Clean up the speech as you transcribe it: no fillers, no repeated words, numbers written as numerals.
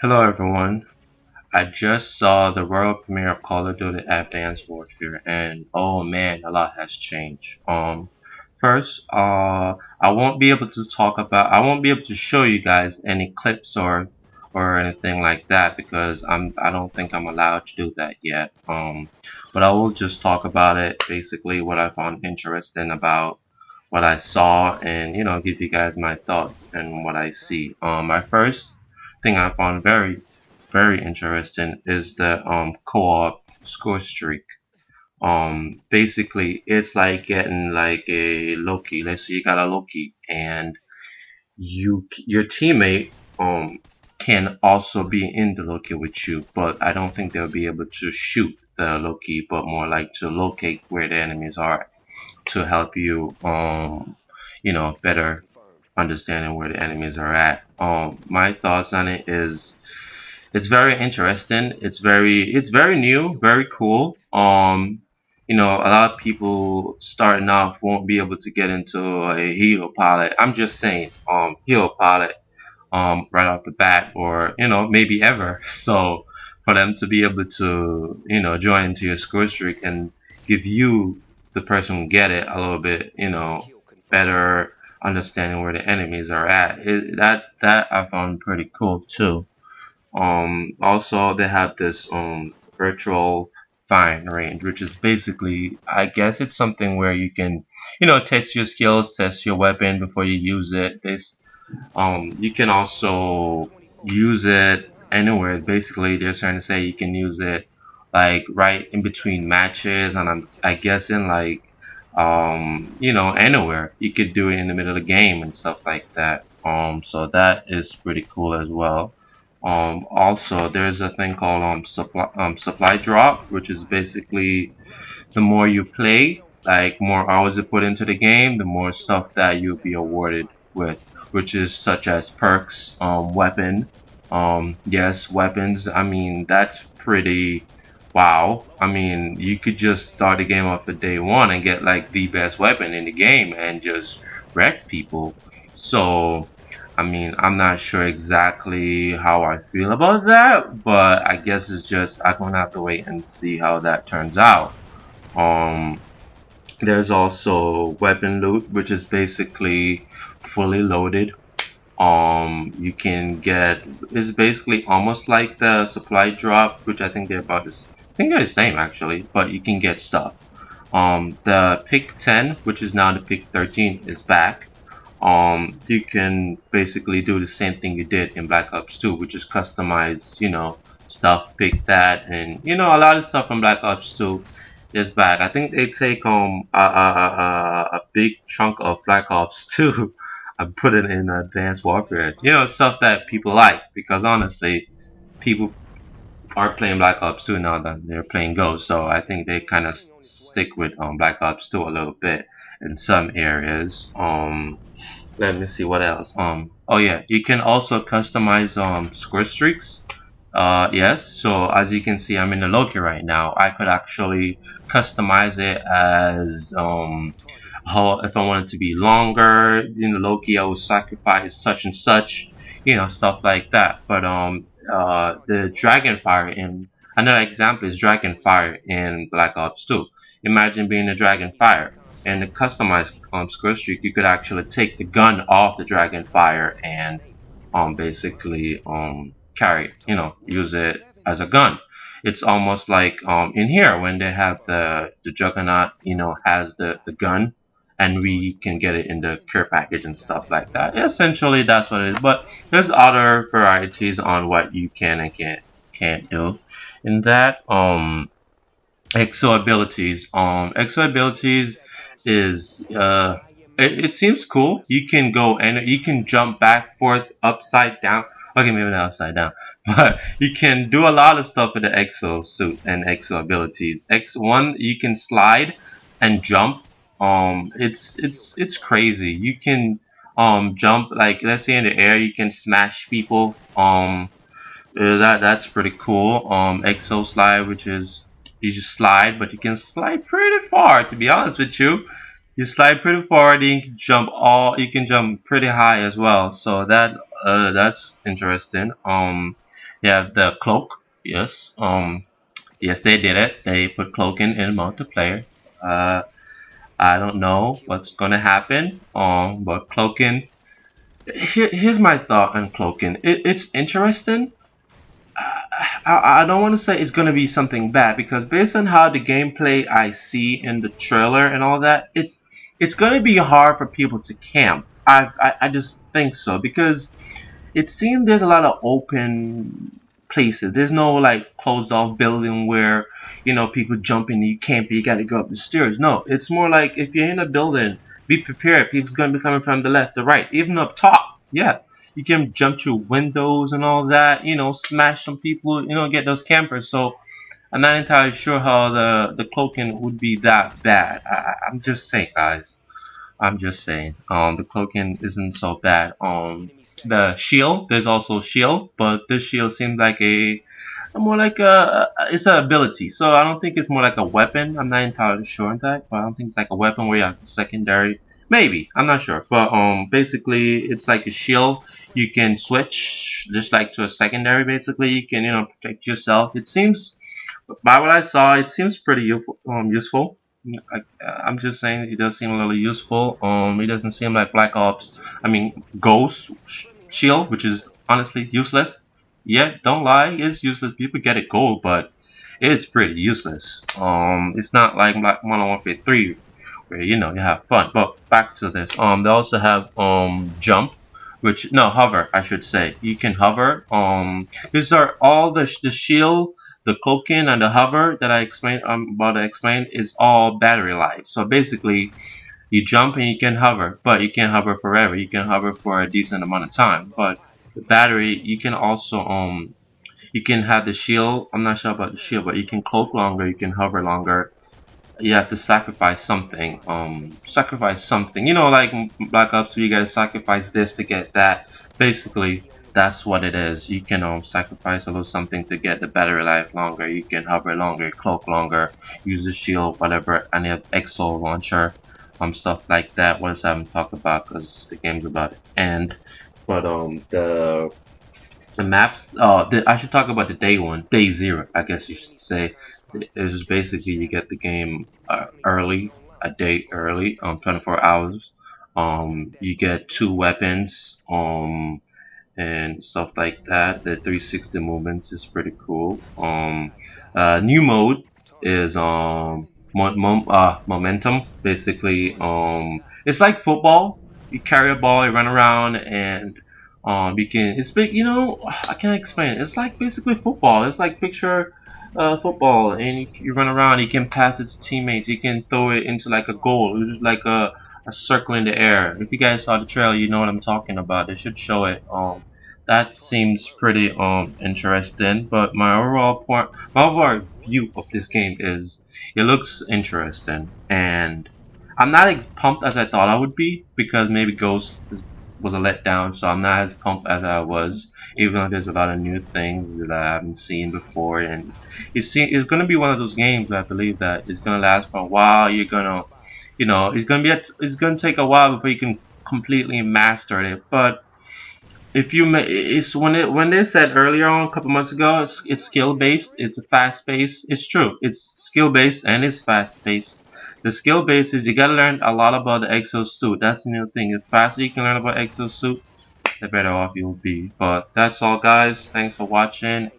Hello everyone. I just saw the world premiere of Call of Duty Advanced Warfare and oh man, a lot has changed. First, I won't be able to show you guys any clips or anything like that because I don't think I'm allowed to do that yet. But I will just talk about it, basically what I found interesting about what I saw and give you guys my thoughts and what I see. My first thing I found very interesting is the co-op score streak. Basically it's like getting like a Loki. Let's say you got a Loki and your teammate can also be in the Loki with you, but I don't think they'll be able to shoot the Loki, but more like to locate where the enemies are to help you better understanding where the enemies are at. My thoughts on it is it's very interesting. It's very new, very cool. A lot of people starting off won't be able to get into a hero pilot. I'm just saying, hero pilot, right off the bat, or maybe ever. So for them to be able to, join into your score streak and give you the person who get it a little bit, better understanding where the enemies are at. That I found pretty cool too. Also, they have this virtual firing range, which is basically, I guess it's something where you can, test your skills, test your weapon before you use it. You can also use it anywhere. Basically, they're trying to say you can use it like right in between matches, and I guess in like, anywhere. You could do it in the middle of the game and stuff like that. So that is pretty cool as well. Also, there's a thing called supply drop, which is basically the more you play, like more hours you put into the game, the more stuff that you'll be awarded with, which is such as perks, weapon. Yes, weapons. I mean, that's pretty wow. I mean, you could just start the game off at day one and get like the best weapon in the game and just wreck people. So, I mean, I'm not sure exactly how I feel about that, but I guess it's just I'm gonna have to wait and see how that turns out. Um, there's also weapon loot, which is basically fully loaded. You can get it's basically almost like the supply drop, which I think they're about this. I think they're the same actually, but you can get stuff. The pick 10, which is now the pick 13, is back. You can basically do the same thing you did in Black Ops 2, which is customize, stuff, pick that, and a lot of stuff from Black Ops 2 is back. I think they take a big chunk of Black Ops 2 and put it in Advanced Warfare. Stuff that people like because honestly, people are playing Black Ops 2 now than they're playing Ghost. So I think they kind of stick with Black Ops 2 a little bit in some areas. Let me see what else. Oh yeah, you can also customize score streaks. Yes, so as you can see, I'm in the Loki right now. I could actually customize it as how if I want it to be longer. In the Loki, I will sacrifice such and such, stuff like that. But the Dragonfire in another example is Dragonfire in Black Ops 2. Imagine being a Dragonfire. In the customized score streak, you could actually take the gun off the Dragonfire and basically carry, use it as a gun. It's almost like in here when they have the Juggernaut, has the gun, and we can get it in the care package and stuff like that. Essentially, that's what it is. But there's other varieties on what you can and can't do. In that, exo abilities. Exo abilities is it seems cool. You can go and you can jump back, forth, upside down. Okay, maybe not upside down, but you can do a lot of stuff with the exo suit and exo abilities. X1, you can slide and jump. It's crazy. You can jump like let's say in the air. You can smash people. That's pretty cool. Exo slide, which is you just slide, but you can slide pretty far. To be honest with you, you slide pretty far, and you can jump You can jump pretty high as well. So that's interesting. They have the cloak. Yes. Yes, they did it. They put cloaking in multiplayer. Uh, I don't know what's gonna happen. But cloaking. Here's my thought on cloaking. It's interesting. I don't want to say it's going to be something bad because based on how the gameplay I see in the trailer and all that, it's going to be hard for people to camp. I just think so because it seems there's a lot of open places. There's no like closed off building where people jump in, you can't be, you got to go up the stairs. No, it's more like if you're in a building, be prepared. People's gonna be coming from the left, the right, even up top. Yeah, you can jump through windows and all that. Smash some people. Get those campers. So I'm not entirely sure how the cloaking would be that bad. I'm just saying, guys. I'm just saying. The cloaking isn't so bad. The shield, there's also shield, but this shield seems like more like it's an ability. So I don't think it's more like a weapon. I'm not entirely sure on that, but I don't think it's like a weapon where you have secondary. Maybe I'm not sure, but basically it's like a shield. You can switch just like to a secondary. Basically, you can protect yourself. It seems by what I saw, it seems pretty useful. I'm just saying it does seem a little useful. It doesn't seem like Black Ops. I mean, Ghost Shield, which is honestly useless. Yeah, don't lie, it's useless. People get it gold, but it's pretty useless. It's not like Black Modern Warfare 3 where you have fun. But back to this. They also have jump, which no hover, I should say. You can hover. These are all the shield, the cloaking, and the hover that I explained. I'm about to explain is all battery life. So basically, you jump and you can hover, but you can't hover forever. You can hover for a decent amount of time. But the battery, you can also you can have the shield. I'm not sure about the shield, but you can cloak longer. You can hover longer. You have to sacrifice something. Sacrifice something. Like Black Ops 3, you gotta sacrifice this to get that. Basically, that's what it is. You can sacrifice a little something to get the battery life longer. You can hover longer, cloak longer, use the shield, whatever, and you have exo launcher, stuff like that. What else I haven't talked about because the game's about to end. But the maps. I should talk about the day one, day zero. I guess you should say. It's just basically you get the game early, a day early, 24 hours. You get two weapons. And stuff like that. The 360 movements is pretty cool. New mode is momentum. Basically, it's like football. You carry a ball, you run around, and you can. It's big. I can't explain it. It's like basically football. It's like picture. Football, and you run around. You can pass it to teammates. You can throw it into like a goal. It's just like a circle in the air. If you guys saw the trailer, you know what I'm talking about. They should show it. That seems pretty interesting. But my overall view of this game is it looks interesting, and I'm not as pumped as I thought I would be because maybe was a letdown, so I'm not as pumped as I was. Even though there's a lot of new things that I haven't seen before, and it's gonna be one of those games that I believe that it's gonna last for a while. You're gonna it's gonna take a while before you can completely master it. But if you it's when they said earlier on a couple months ago, it's skill based, it's a fast pace. It's true, it's skill based and it's fast paced. The skill base is you gotta learn a lot about the exosuit. That's the new thing. The faster you can learn about exosuit, the better off you'll be. But that's all, guys. Thanks for watching.